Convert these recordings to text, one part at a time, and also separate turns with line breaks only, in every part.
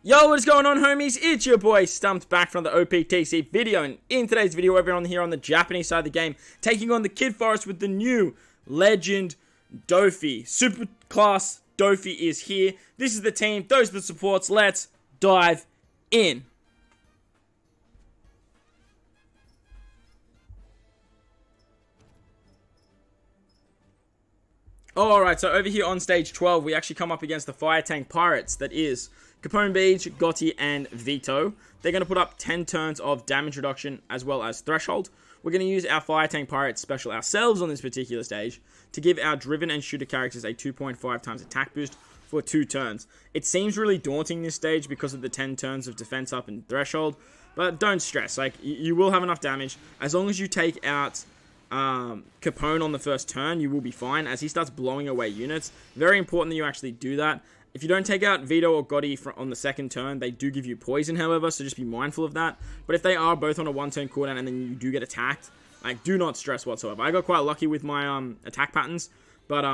Yo, what is going on, homies? It's your boy Stumped back from the OPTC video, and in today's video, everyone here on the Japanese side of the game, taking on the Kid Forest with the new legend DOFFY. Super class DOFFY is here. This is the team. Those are the supports. Let's dive in. Alright, so over here on stage 12, we actually come up against the Fire Tank Pirates. That is CHOO Big, Gotti, and Vito. They're going to put up 10 turns of damage reduction as well as threshold. We're going to use our Fire Tank Pirates special ourselves on this particular stage to give our driven and shooter characters a 2.5 times attack boost for 2 turns. It seems really daunting this stage because of the 10 turns of defense up and threshold, but don't stress. Like, you will have enough damage. As long as you take out Capone on the first turn, you will be fine as he starts blowing away units. Very important that you actually do that. If you don't take out Vito or Gotti on the second turn, they do give you poison, however, so just be mindful of that. But if they are both on a 1-turn cooldown and then you do get attacked, like, do not stress whatsoever. I got quite lucky with my attack patterns, but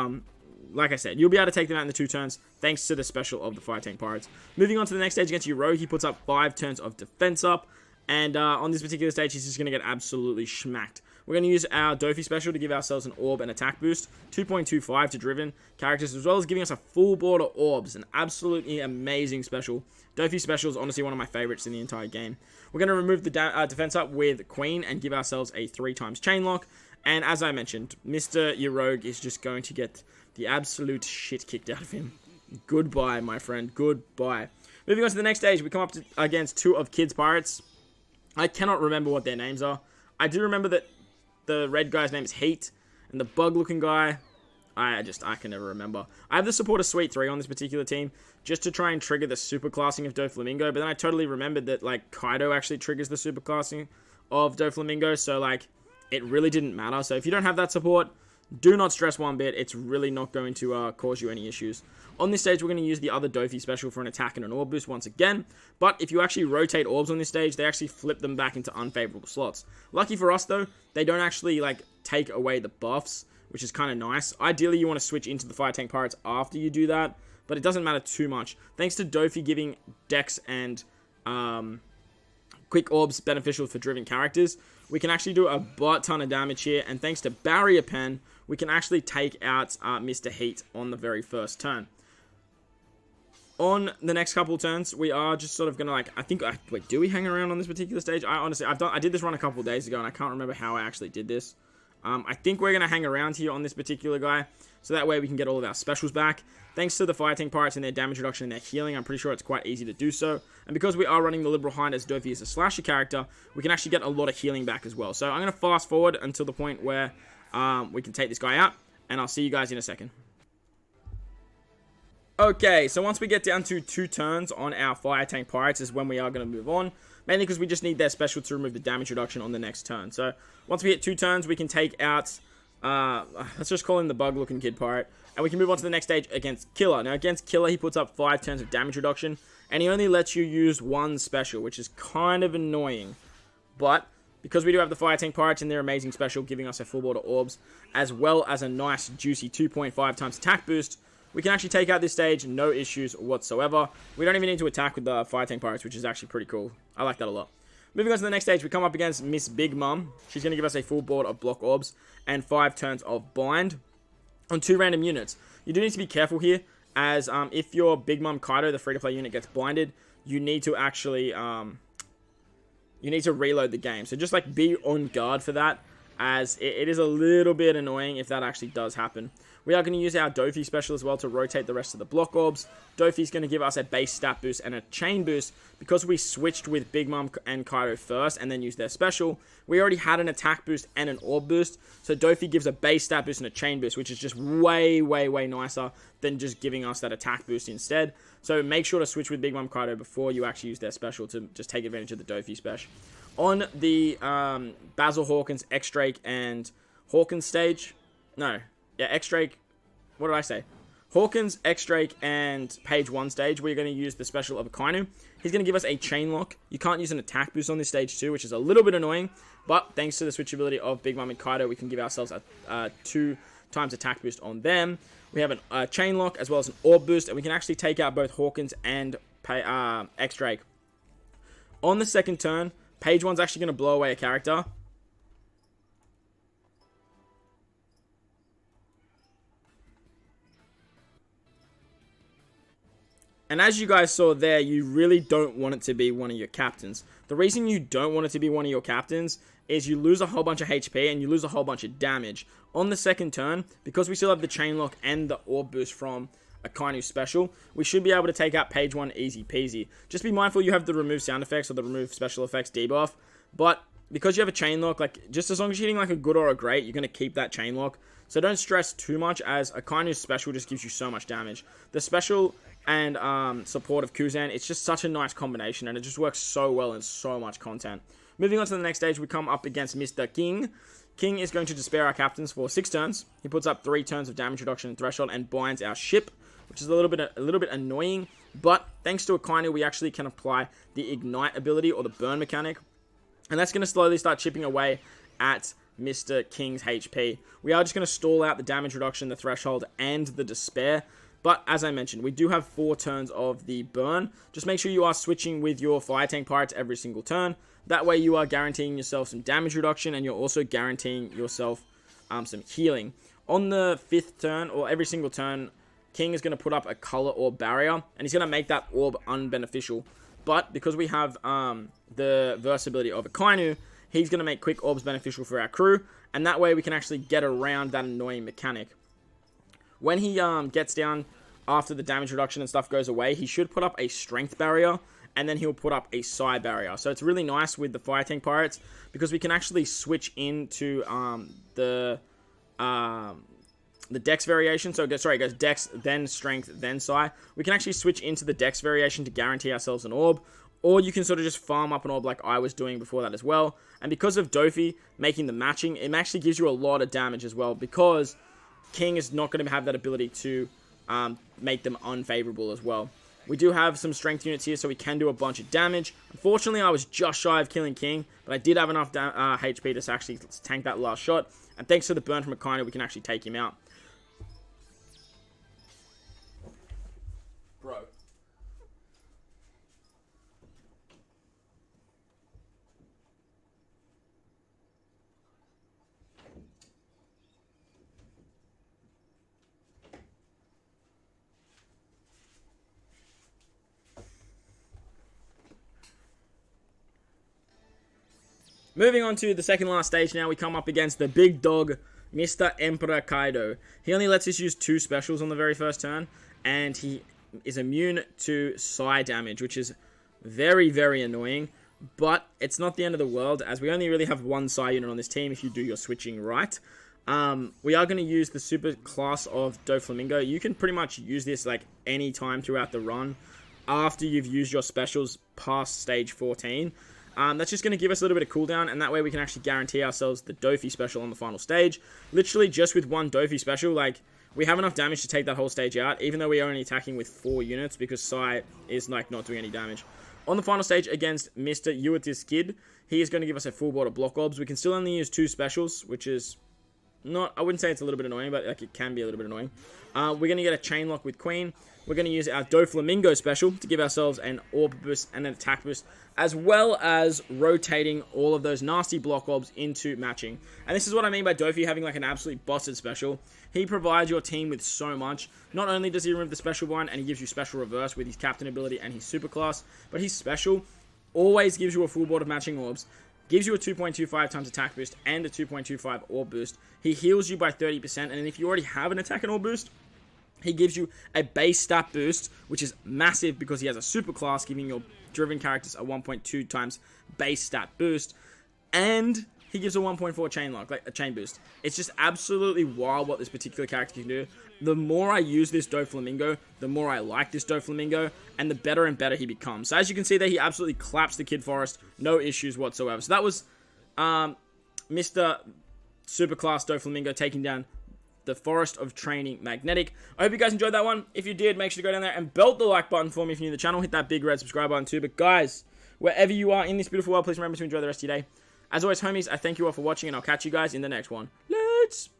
like I said, you'll be able to take them out in the 2 turns thanks to the special of the Fire Tank Pirates. Moving on to the next stage against Yoro, he puts up 5 turns of defense up. And on this particular stage, he's just going to get absolutely schmacked. We're going to use our DOFFY special to give ourselves an orb and attack boost. 2.25 to driven characters, as well as giving us a full board of orbs. An absolutely amazing special. DOFFY special is honestly one of my favorites in the entire game. We're going to remove the defense up with Queen and give ourselves a 3 times chain lock. And as I mentioned, Mr. Yorogue is just going to get the absolute shit kicked out of him. Goodbye, my friend. Goodbye. Moving on to the next stage, we come up against 2 of Kid's Pirates. I cannot remember what their names are. I do remember that the red guy's name is Heat, and the bug-looking guy, I can never remember. I have the support of Sweet 3 on this particular team, just to try and trigger the super classing of Doflamingo, but then I totally remembered that, like, Kaido actually triggers the super classing of Doflamingo, so, like, it really didn't matter. So if you don't have that support, do not stress one bit. It's really not going to cause you any issues. On this stage, we're going to use the other DOFFY special for an attack and an orb boost once again. But if you actually rotate orbs on this stage, they actually flip them back into unfavorable slots. Lucky for us, though, they don't actually, like, take away the buffs, which is kind of nice. Ideally, you want to switch into the Fire Tank Pirates after you do that, but it doesn't matter too much. Thanks to DOFFY giving Dex and quick orbs beneficial for driven characters, we can actually do a butt ton of damage here, and thanks to Barrier Pen, we can actually take out Mr. Heat on the very first turn. On the next couple turns, we are just sort of going to, wait, do we hang around on this particular stage? I did this run a couple days ago, and I can't remember how I actually did this. I think we're going to hang around here on this particular guy, so that way we can get all of our specials back. Thanks to the Fire Tank Pirates and their damage reduction and their healing, I'm pretty sure it's quite easy to do so. And because we are running the Liberal Hind as DOFFY is a slasher character, we can actually get a lot of healing back as well. So I'm going to fast forward until the point where we can take this guy out, and I'll see you guys in a second. Okay, so once we get down to 2 turns on our Fire Tank Pirates is when we are going to move on. Mainly because we just need their special to remove the damage reduction on the next turn. So once we hit 2 turns, we can take out, let's just call him the bug-looking Kid Pirate. And we can move on to the next stage against Killer. Now against Killer, he puts up 5 turns of damage reduction. And he only lets you use 1 special, which is kind of annoying. But because we do have the Fire Tank Pirates and their amazing special giving us a full board of orbs, as well as a nice juicy 2.5 times attack boost, we can actually take out this stage, no issues whatsoever. We don't even need to attack with the Fire Tank Pirates, which is actually pretty cool. I like that a lot. Moving on to the next stage, we come up against Miss Big Mom. She's going to give us a full board of block orbs and 5 turns of bind on 2 random units. You do need to be careful here, as if your Big Mom Kaido, the free-to-play unit, gets blinded, you need to actually reload the game. So just, like, be on guard for that, as it is a little bit annoying if that actually does happen. We are going to use our DOFFY special as well to rotate the rest of the block orbs. DOFFY is going to give us a base stat boost and a chain boost. Because we switched with Big Mom and Kaido first and then used their special, we already had an attack boost and an orb boost. So DOFFY gives a base stat boost and a chain boost, which is just way, way, way nicer than just giving us that attack boost instead. So make sure to switch with Big Mom Kaido before you actually use their special to just take advantage of the DOFFY special. On the Basil Hawkins, X-Drake, and Hawkins stage, X-Drake, what did I say? Hawkins, X-Drake, and Page 1 stage, we're going to use the special of Akainu. He's going to give us a chain lock. You can't use an attack boost on this stage too, which is a little bit annoying, but thanks to the switchability of Big Mom and Kaido, we can give ourselves a 2 times attack boost on them. We have a chain lock as well as an orb boost, and we can actually take out both Hawkins and X-Drake. On the second turn, page 1's actually going to blow away a character. And as you guys saw there, you really don't want it to be one of your captains. The reason you don't want it to be one of your captains is you lose a whole bunch of HP and you lose a whole bunch of damage. On the second turn, because we still have the chain lock and the orb boost from Akainu's special, we should be able to take out page 1 easy peasy. Just be mindful you have the remove sound effects or the remove special effects debuff, but because you have a chain lock, like just as long as you're hitting like a good or a great, you're going to keep that chain lock. So don't stress too much, as Akainu's special just gives you so much damage. The special and support of Kuzan, it's just such a nice combination, and it just works so well in so much content. Moving on to the next stage, we come up against Mr. King. King is going to despair our captains for 6 turns. He puts up 3 turns of damage reduction and threshold and binds our ship, which is a little bit annoying. But thanks to Akainu, we actually can apply the ignite ability or the burn mechanic, and that's going to slowly start chipping away at Mr. King's HP. We are just going to stall out the damage reduction, the threshold, and the despair. But as I mentioned, we do have 4 turns of the burn. Just make sure you are switching with your fire tank pirates every single turn. That way you are guaranteeing yourself some damage reduction, and you're also guaranteeing yourself some healing. On the 5th turn, or every single turn, King is going to put up a color orb barrier, and he's going to make that orb unbeneficial. But because we have the versatility of Akainu, he's going to make quick orbs beneficial for our crew, and that way we can actually get around that annoying mechanic. When he gets down after the damage reduction and stuff goes away, he should put up a strength barrier, and then he'll put up a psi barrier. So it's really nice with the fire tank pirates, because we can actually switch into the dex variation. So it goes dex, then strength, then psi. We can actually switch into the dex variation to guarantee ourselves an orb, or you can sort of just farm up an orb like I was doing before that as well. And because of DOFFY making the matching, it actually gives you a lot of damage as well, because King is not going to have that ability to make them unfavorable as well. We do have some strength units here, so we can do a bunch of damage. Unfortunately, I was just shy of killing King, but I did have enough HP to actually tank that last shot. And thanks to the burn from Akainu, we can actually take him out. Bro. Moving on to the second last stage now, we come up against the big dog, Mr. Emperor Kaido. He only lets us use 2 specials on the very first turn, and he is immune to psi damage, which is very, very annoying. But it's not the end of the world, as we only really have 1 psi unit on this team if you do your switching right. We are going to use the super class of Doflamingo. You can pretty much use this like any time throughout the run after you've used your specials past stage 14. That's just going to give us a little bit of cooldown, and that way we can actually guarantee ourselves the DOFFY special on the final stage. Literally just with 1 DOFFY special, like, we have enough damage to take that whole stage out, even though we are only attacking with 4 units, because Psi is like not doing any damage. On the final stage against Mr. Yuatis Kid, he is going to give us a full board of block orbs. We can still only use 2 specials, which is not, I wouldn't say it's a little bit annoying, but like it can be a little bit annoying. We're going to get a chain lock with Queen. We're going to use our Doflamingo special to give ourselves an orb boost and an attack boost, as well as rotating all of those nasty block orbs into matching. And this is what I mean by DOFFY having like an absolutely busted special. He provides your team with so much. Not only does he remove the special bind and he gives you special reverse with his captain ability and his super class, but his special always gives you a full board of matching orbs, gives you a 2.25 times attack boost and a 2.25 orb boost. He heals you by 30%, and if you already have an attack and orb boost, he gives you a base stat boost, which is massive because he has a super class, giving your driven characters a 1.2 times base stat boost, and he gives a 1.4 chain lock, like a chain boost. It's just absolutely wild what this particular character can do. The more I use this Doflamingo, the more I like this Doflamingo, and the better and better he becomes. So as you can see there, he absolutely claps the Kid Forest, no issues whatsoever. So that was Mr. Superclass Doflamingo taking down the Forest of Training Magnetic. I hope you guys enjoyed that one. If you did, make sure to go down there and belt the like button for me if you're new to the channel. Hit that big red subscribe button too. But guys, wherever you are in this beautiful world, please remember to enjoy the rest of your day. As always, homies, I thank you all for watching, and I'll catch you guys in the next one. Let's